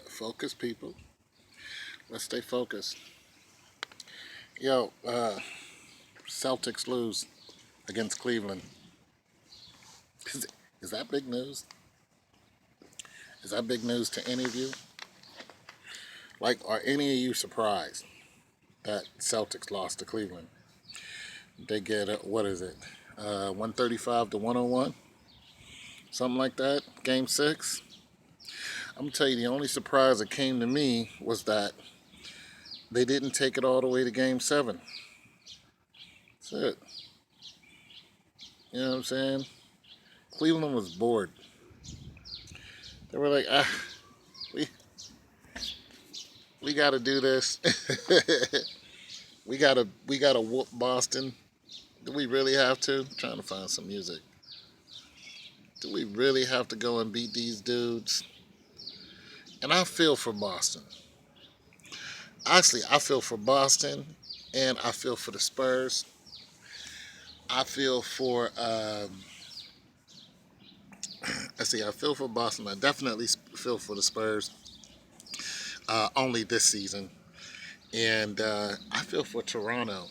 Focus, people. Let's stay focused. Yo, Celtics lose against Cleveland. Is, is that big news? Is that big news to any of you? Like, are any of you surprised that Celtics lost to Cleveland? They get, what is it, 135 to 101? Something like that? Game six? I'm going to tell you, the only surprise that came to me was that they didn't take it all the way to game seven. That's it. You know what I'm saying? Cleveland was bored. They were like, we we got to do this. we gotta whoop Boston. Do we really have to? I'm trying to find some music. Do we really have to go and beat these dudes? And I feel for Boston. Actually, I feel for Boston, and I feel for the Spurs. I feel for I feel for Boston. I definitely feel for the Spurs. Only this season, and I feel for Toronto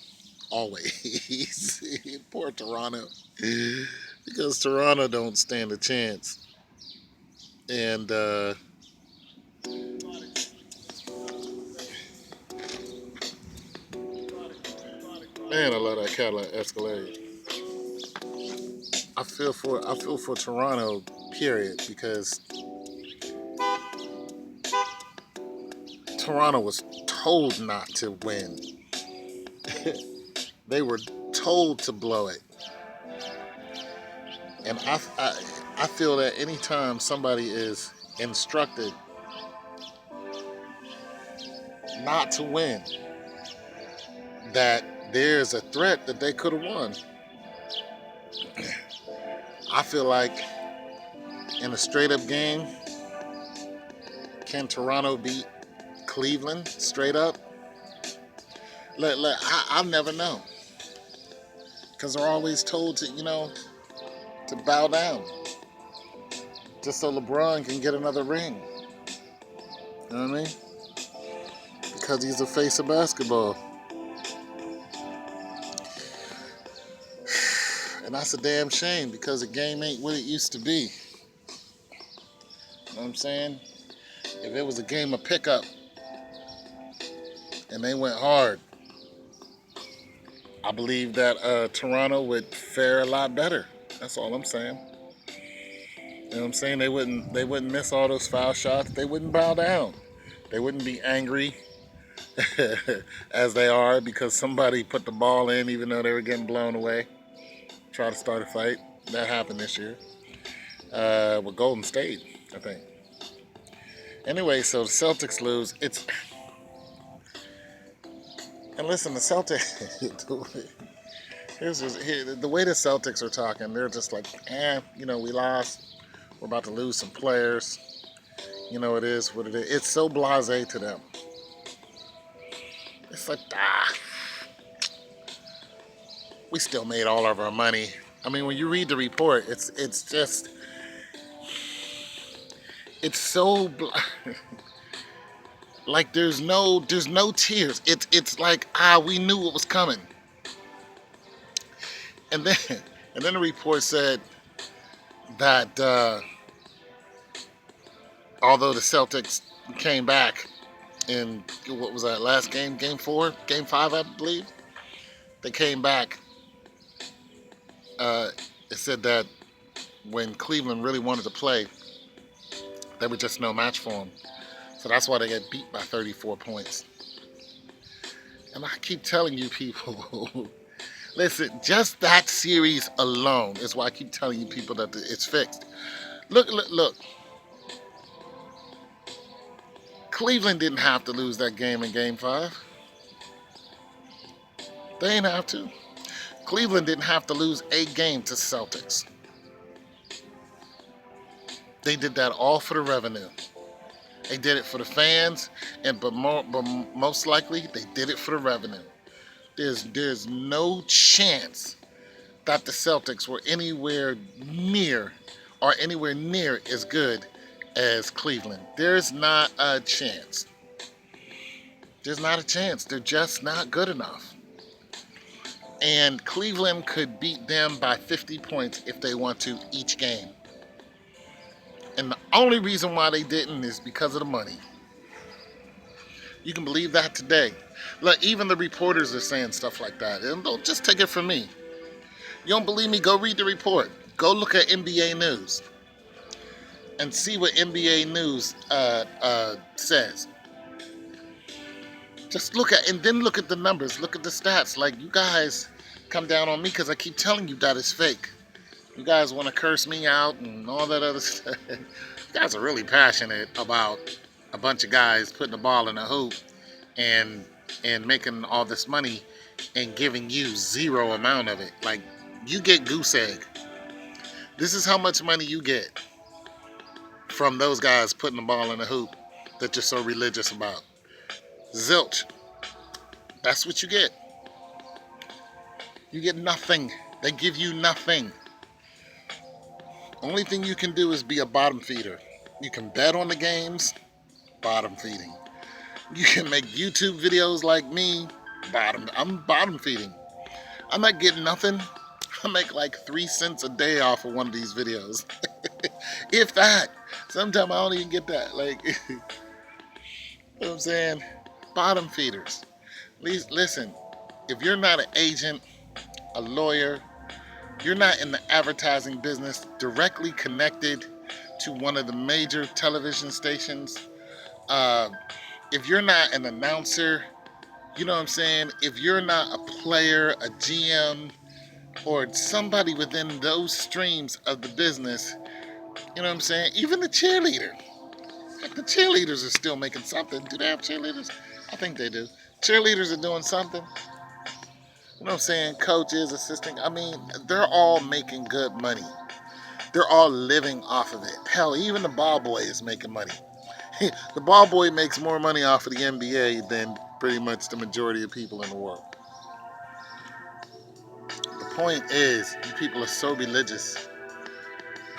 always. Poor Toronto, because Toronto don't stand a chance. And man, I love that Cadillac Escalade. I feel for Toronto, period, because Toronto was told not to win. They were told to blow it, and I feel that anytime somebody is instructed not to win, that there's a threat that they could have won. I feel like in a straight up game, can Toronto beat Cleveland straight up? I'll never know, because they're always told to, to bow down just so LeBron can get another ring. You know what I mean? Because he's the face of basketball. And that's a damn shame, because the game ain't what it used to be. You know what I'm saying? If it was a game of pickup and they went hard, I believe that Toronto would fare a lot better. That's all I'm saying. You know what I'm saying? They wouldn't miss all those foul shots. They wouldn't bow down. They wouldn't be angry as they are because somebody put the ball in even though they were getting blown away. Try to start a fight. That happened this year with Golden State, I think. Anyway, so the Celtics lose. And listen, the Celtics. The way the Celtics are talking. They're just like, we lost. We're about to lose some players. It is what it is. It's so blasé to them. It's like, we still made all of our money. I mean, when you read the report, it's just, it's so like there's no tears. It's like, we knew it was coming. And then and then the report said that although the Celtics came back in, what was that, last game, game 4, game 5, I believe, they came back. It said that when Cleveland really wanted to play, they were just no match for them. So that's why they get beat by 34 points. And I keep telling you people, listen, just that series alone is why I keep telling you people that it's fixed. Look. Cleveland didn't have to lose that game in game 5. They ain't have to. Cleveland didn't have to lose a game to Celtics. They did that all for the revenue. They did it for the fans, but most likely they did it for the revenue. There's no chance that the Celtics were anywhere near as good as Cleveland. There's not a chance. There's not a chance. They're just not good enough. And Cleveland could beat them by 50 points if they want to each game. And the only reason why they didn't is because of the money. You can believe that today. Look, even the reporters are saying stuff like that. And don't just take it from me. You don't believe me? Go read the report. Go look at NBA News and see what NBA News says. Just look at, and then look at the numbers. Look at the stats. Like, you guys come down on me because I keep telling you that it's fake. You guys want to curse me out and all that other stuff. You guys are really passionate about a bunch of guys putting the ball in a hoop and making all this money and giving you zero amount of it. Like, you get goose egg. This is how much money you get from those guys putting the ball in the hoop that you're so religious about. Zilch. That's what you get. You get nothing. They give you nothing. Only thing you can do is be a bottom feeder. You can bet on the games, bottom feeding. You can make YouTube videos like me, I'm bottom feeding. I'm not getting nothing. I make like 3 cents a day off of one of these videos. If that. Sometimes I don't even get that. Like, you know what I'm saying? Bottom feeders. Listen, if you're not an agent, a lawyer, you're not in the advertising business directly connected to one of the major television stations, if you're not an announcer, you know what I'm saying? If you're not a player, a GM, or somebody within those streams of the business, you know what I'm saying? Even the cheerleader. Like, the cheerleaders are still making something. Do they have cheerleaders? I think they do. Cheerleaders are doing something. You know what I'm saying? Coaches, assistant. I mean, they're all making good money. They're all living off of it. Hell, even the ball boy is making money. The ball boy makes more money off of the NBA than pretty much the majority of people in the world. The point is, you people are so religious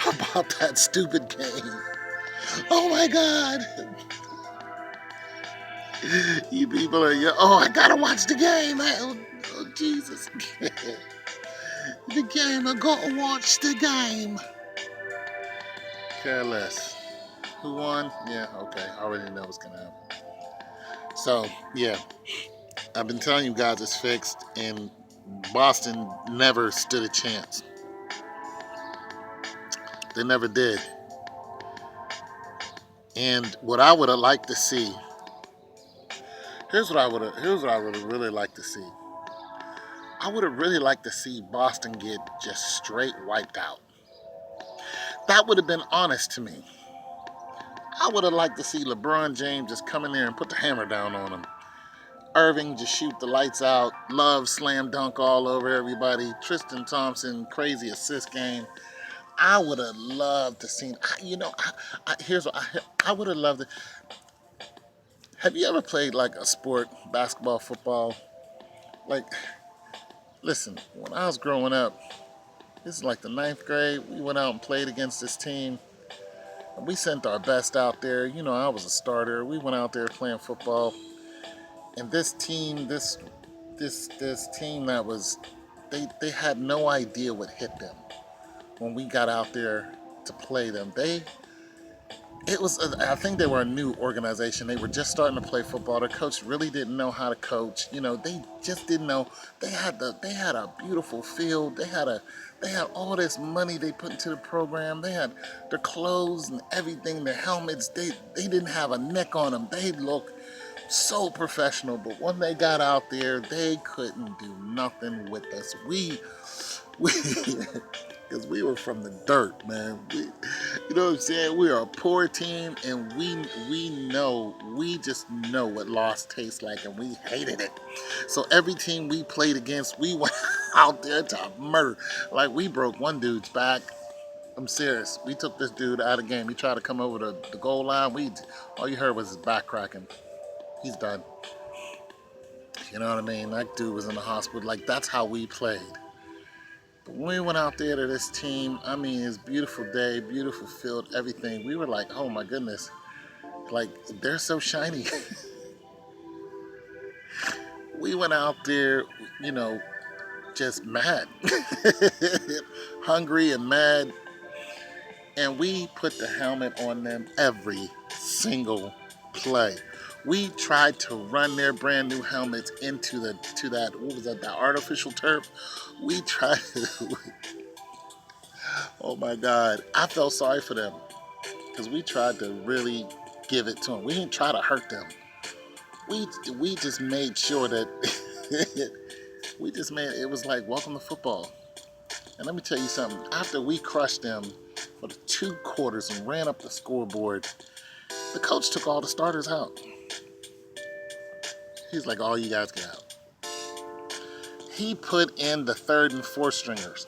about that stupid game. Oh my God. You people are, oh, I gotta watch the game. Oh, Jesus. The game, I gotta watch the game. Care less. Who won? Yeah, okay. I already know what's gonna happen. So, yeah. I've been telling you guys it's fixed, and Boston never stood a chance. They never did. And what I would have liked to see, here's what I would have really liked to see. I would have really liked to see Boston get just straight wiped out. That would have been honest to me. I would have liked to see LeBron James just come in there and put the hammer down on him. Irving just shoot the lights out. Love slam dunk all over everybody. Tristan Thompson, crazy assist game. I would have loved to see. Here's what I would have loved. Have you ever played like a sport, basketball, football? Like, listen, when I was growing up, this is like the 9th grade. We went out and played against this team. And we sent our best out there. You know, I was a starter. We went out there playing football. And this team, this team that was, they had no idea what hit them when we got out there to play them. I think they were a new organization. They were just starting to play football. Their coach really didn't know how to coach. You know, they just didn't know. They had a beautiful field. They had all this money they put into the program. They had their clothes and everything, their helmets. They didn't have a neck on them. They looked so professional, but when they got out there, they couldn't do nothing with us. Because we were from the dirt, man. You know what I'm saying? We are a poor team, and we just know what loss tastes like, and we hated it. So every team we played against, we went out there to murder. Like, we broke one dude's back. I'm serious. We took this dude out of the game. He tried to come over the goal line. All you heard was his back cracking. He's done. You know what I mean? That dude was in the hospital. Like, that's how we played. We went out there to this team. I mean, it's a beautiful day, beautiful field, everything. We were like, oh my goodness, like they're so shiny. We went out there, you know, just mad, hungry and mad, and we put the helmet on them every single play. We tried to run their brand new helmets into the to that what was that, the artificial turf. We tried to, oh my God, I felt sorry for them because we tried to really give it to them. We didn't try to hurt them. We just made sure that we just made it was like welcome to football. And let me tell you something. After we crushed them for the 2 quarters and ran up the scoreboard, the coach took all the starters out. He's like, "All you guys get out." He put in the third and fourth stringers.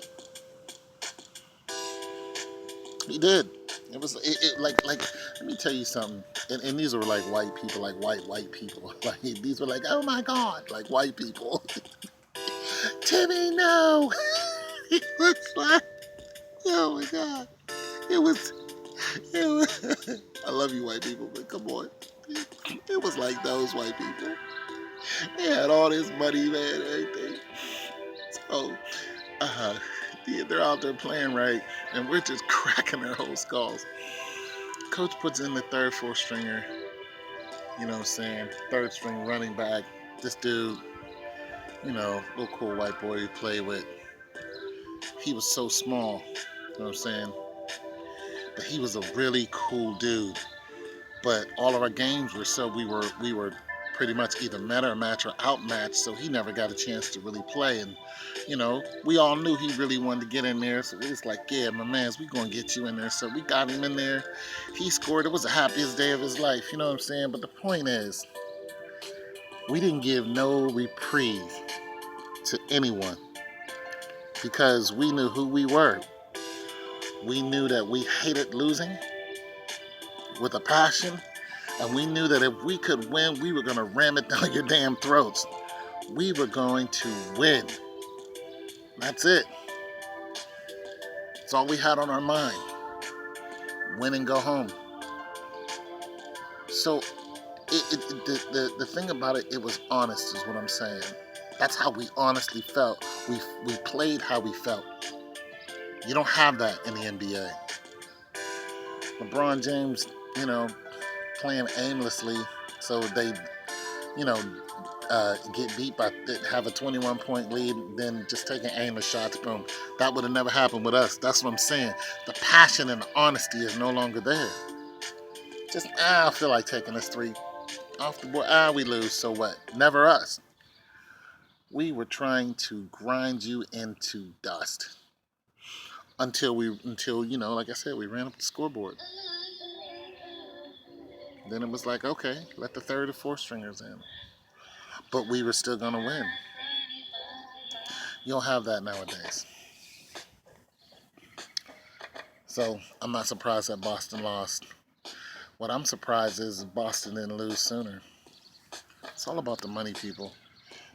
He did. It was like let me tell you something. And these were like white people, like white people. Like these were like, oh my God, like white people. Timmy, no. It was like, oh my God. It was, it was. I love you, white people, but come on. It was like those white people. They had all this money, man, and everything. So, uh, yeah, they're out there playing right, and we're just cracking their whole skulls. Coach puts in the third, fourth stringer, you know what I'm saying? Third string running back. This dude, you know, little cool white boy he played with. He was so small, you know what I'm saying? But he was a really cool dude. But all of our games were so we were pretty much either met or match or outmatched, so he never got a chance to really play. And you know, we all knew he really wanted to get in there, so we was like, yeah, my man's, we gonna get you in there. So we got him in there. He scored. It was the happiest day of his life, you know what I'm saying? But the point is, we didn't give no reprieve to anyone because we knew who we were. We knew that we hated losing with a passion, and we knew that if we could win, we were going to ram it down your damn throats. We were going to win. That's it. That's all we had on our mind. Win and go home. So the thing about it, it was honest, is what I'm saying. That's how we honestly felt. We played how we felt. You don't have that in the NBA. LeBron James, you know, playing aimlessly, so they, you know, get beat by, have a 21-point lead, then just taking aimless shots, boom. That would have never happened with us. That's what I'm saying. The passion and the honesty is no longer there. Just, I feel like taking this 3 off the board. We lose, so what? Never us. We were trying to grind you into dust until you know, like I said, we ran up the scoreboard. Then it was like, okay, let the third or fourth stringers in. But we were still gonna win. You don't have that nowadays. So I'm not surprised that Boston lost. What I'm surprised is Boston didn't lose sooner. It's all about the money, people.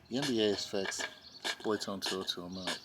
The NBA is fixed. Boy Tone 202, I'm out.